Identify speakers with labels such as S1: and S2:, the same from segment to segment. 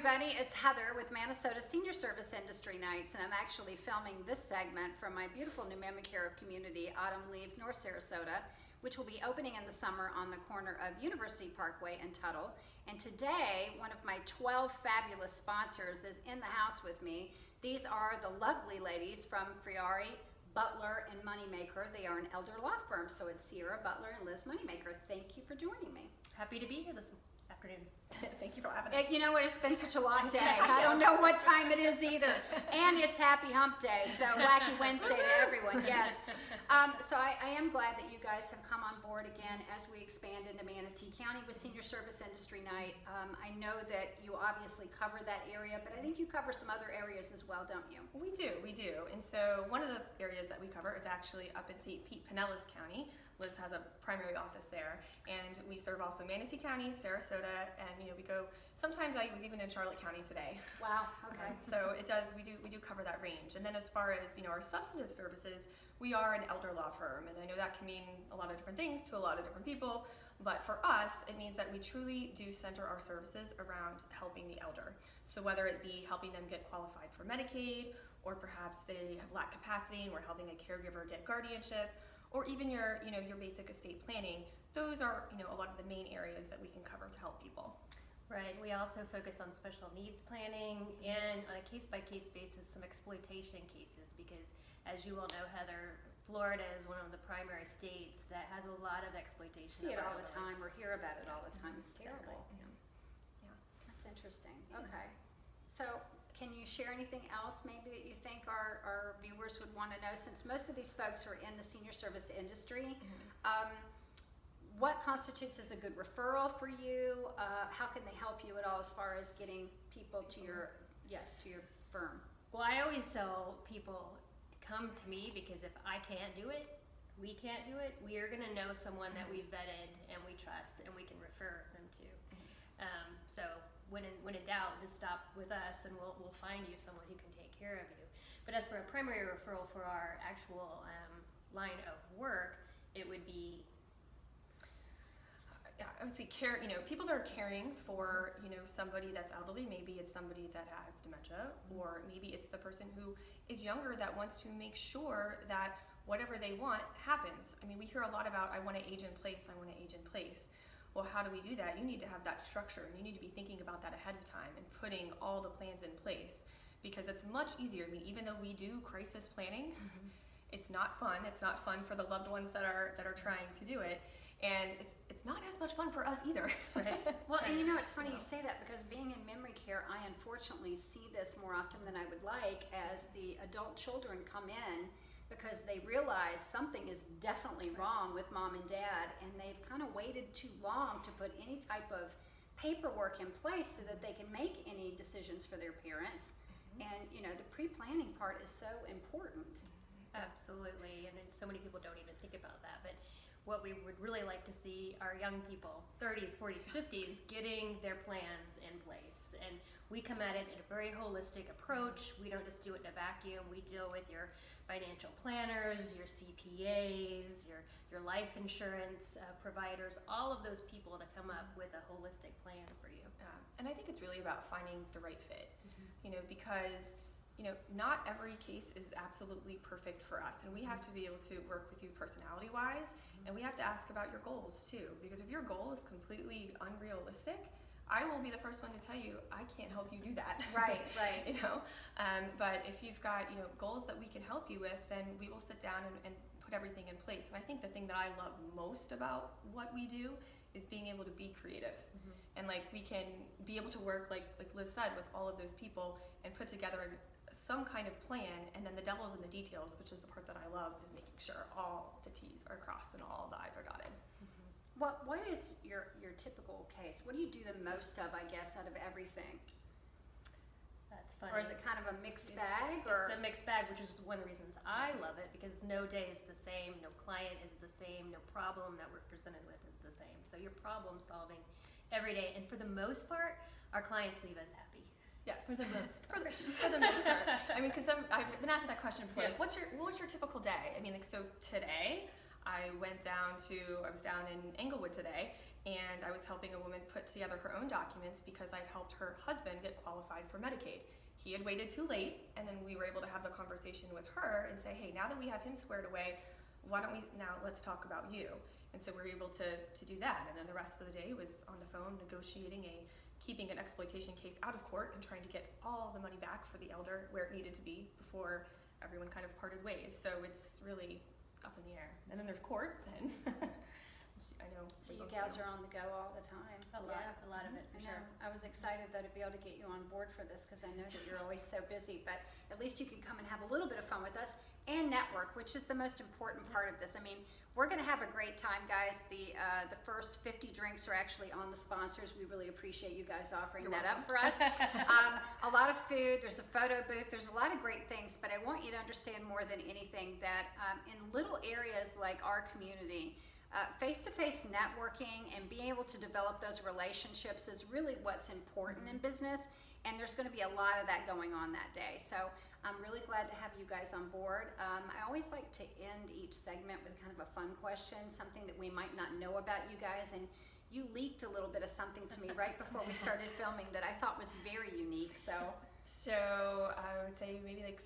S1: everybody, it's Heather with Minnesota Senior Service Industry Nights, and I'm actually filming this segment from my beautiful new memory care community, Autumn Leaves, North Sarasota, which will be opening in the summer on the corner of University Parkway and Tuttle. And today, one of my 12 fabulous sponsors is in the house with me. These are the lovely ladies from Ferrari Butler and Moneymaker. They are an elder law firm, so it's Sierra Butler and Liz Moneymaker. Thank you for joining me.
S2: Happy to be here this afternoon. Thank you for having us.
S1: You know what, it's been such a long day. I don't know what time it is either. And it's Happy Hump Day, so Wacky Wednesday to everyone, yes. So I am glad that you guys have come on board again as we expand into Manatee County with Senior Service Industry Night. I know that you obviously cover that area, but I think you cover some other areas as well, don't you?
S2: We do. And so one of the areas that we cover is actually up in St. Pete, Pinellas County. Liz has a primary office there, and we serve also Manatee County, Sarasota, and we go. Sometimes I was even in Charlotte County today.
S1: Wow. Okay.
S2: So it does. We do cover that range. And then as far as our substantive services, we are an elder law firm, and I know that can mean a lot of different things to a lot of different people. But for us, it means that we truly do center our services around helping the elder. So whether it be helping them get qualified for Medicaid, or perhaps they have lack capacity and we're helping a caregiver get guardianship, or even your basic estate planning, those are a lot of the main areas that we can cover to help people.
S3: Right. We also focus on special needs planning and on a case-by-case basis some exploitation cases, because as you all know, Heather, Florida is one of the primary states that has a lot of exploitation.
S1: See it all the time or hear about it all the time. It's terrible.
S2: Exactly. Yeah.
S1: That's interesting. Okay. So can you share anything else maybe that you think our viewers would want to know, since most of these folks are in the senior service industry? What constitutes as a good referral for you? How can they help you at all as far as getting people to your firm?
S3: Well, I always tell people, come to me, because if I can't do it, we can't do it, we are going to know someone that we've vetted and we trust and we can refer them to. So when in doubt, just stop with us and we'll find you someone who can take care of you. But as for a primary referral for our actual line of work, it would be
S2: I would say people that are caring for somebody that's elderly. Maybe it's somebody that has dementia, or maybe it's the person who is younger that wants to make sure that whatever they want happens. I mean, we hear a lot about, I want to age in place, I want to age in place. Well, how do we do that? You need to have that structure, and you need to be thinking about that ahead of time and putting all the plans in place, because it's much easier. I mean, even though we do crisis planning, it's not fun. It's not fun for the loved ones that are trying to do it, and it's not as much fun for us either.
S1: Right. Well, and it's funny you say that, because being in memory care, I unfortunately see this more often than I would like, as the adult children come in because they realize something is definitely wrong with mom and dad, and they've kind of waited too long to put any type of paperwork in place so that they can make any decisions for their parents. And the pre-planning part is so important.
S3: Absolutely, and so many people don't even think about that. But what we would really like to see are young people, 30s, 40s, 50s, getting their plans in place. And we come at it in a very holistic approach. We don't just do it in a vacuum. We deal with your financial planners, your CPAs, your life insurance providers, all of those people to come up with a holistic plan for you.
S2: And I think it's really about finding the right fit, because not every case is absolutely perfect for us, and we have to be able to work with you personality-wise, and we have to ask about your goals too, because if your goal is completely unrealistic, I will be the first one to tell you I can't help you do that.
S1: Right.
S2: But if you've got goals that we can help you with, then we will sit down and put everything in place. And I think the thing that I love most about what we do is being able to be creative, and we can be able to work like Liz said, with all of those people and put together some kind of plan, and then the devil's in the details, which is the part that I love, is making sure all the T's are crossed and all the I's are dotted.
S1: What is your typical case? What do you do the most of, I guess, out of everything?
S3: That's funny.
S1: Or is it kind of a mixed bag? Or?
S3: It's a mixed bag, which is one of the reasons I love it, because no day is the same, no client is the same, no problem that we're presented with is the same. So you're problem solving every day, and for the most part, our clients leave us happy.
S2: Yes,
S3: for the most part.
S2: For the most part. I mean, because I've been asked that question before. What's your typical day? I mean, so today, I was down in Englewood today, and I was helping a woman put together her own documents because I'd helped her husband get qualified for Medicaid. He had waited too late, and then we were able to have the conversation with her and say, hey, now that we have him squared away, let's talk about you. And so we were able to do that. And then the rest of the day was on the phone negotiating keeping an exploitation case out of court and trying to get all the money back for the elder where it needed to be before everyone kind of parted ways. So it's really up in the air. And then there's court, and I know.
S1: So you gals are on the go all the time.
S3: A lot of it for
S1: I
S3: sure.
S1: know. I was excited though to be able to get you on board for this because I know that you're always so busy, but at least you can come and have a little bit of fun with us and network, which is the most important part of this. I mean, we're going to have a great time, guys. The first 50 drinks are actually on the sponsors. We really appreciate you guys offering that up for us. A lot of food. There's a photo booth. There's a lot of great things, but I want you to understand more than anything that in little areas like our community, face-to-face networking and being able to develop those relationships is really what's important in business, and there's going to be a lot of that going on that day. So I'm really glad to have you guys on board. I always like to end each segment with kind of a fun question, something that we might not know about you guys, and you leaked a little bit of something to me right before we started filming that I thought was very unique. So
S2: I would say maybe like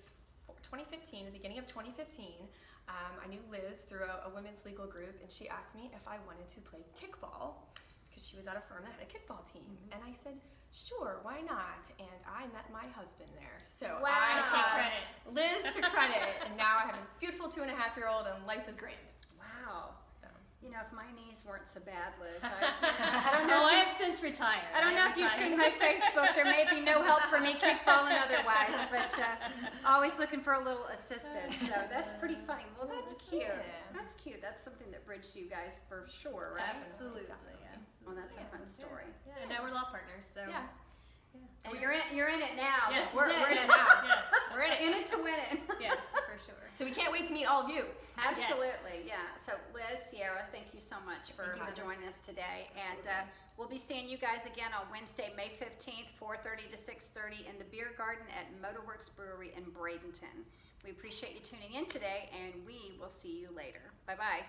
S2: 2015, the beginning of 2015, I knew Liz through a women's legal group, and she asked me if I wanted to play kickball because she was at a firm that had a kickball team. And I said, sure, why not? And I met my husband there. So
S1: wow.
S2: I
S3: take credit.
S2: Liz to credit. And now I have a beautiful 2.5-year-old, and life is grand.
S1: Wow.
S2: So.
S1: You know, if my knees weren't so bad, Liz, I don't know.
S3: Oh, I have since retired.
S1: I don't know if you've seen my Facebook. There may be no help for me, kickball and otherwise, but always looking for a little assistance. So that's pretty funny. Well, that's cute. That's cute. That's something that bridged you guys for sure, right?
S3: Absolutely.
S1: Well, that's a fun story.
S3: Yeah, and now we're law partners, so.
S2: Yeah.
S1: And you're in it now.
S3: Yes,
S2: We're
S3: yes,
S2: in it now.
S3: Yes,
S2: We're in it.
S1: In it to win it.
S3: yes, for sure.
S2: So we can't wait to meet all of you.
S1: Absolutely, yeah. So Liz, Sierra, thank you so much for
S2: Thank you.
S1: joining us today. And we'll be seeing you guys again on Wednesday, May 15th, 4:30 to 6:30 in the Beer Garden at Motorworks Brewery in Bradenton. We appreciate you tuning in today, and we will see you later. Bye-bye.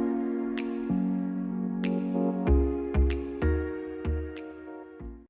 S2: Bye.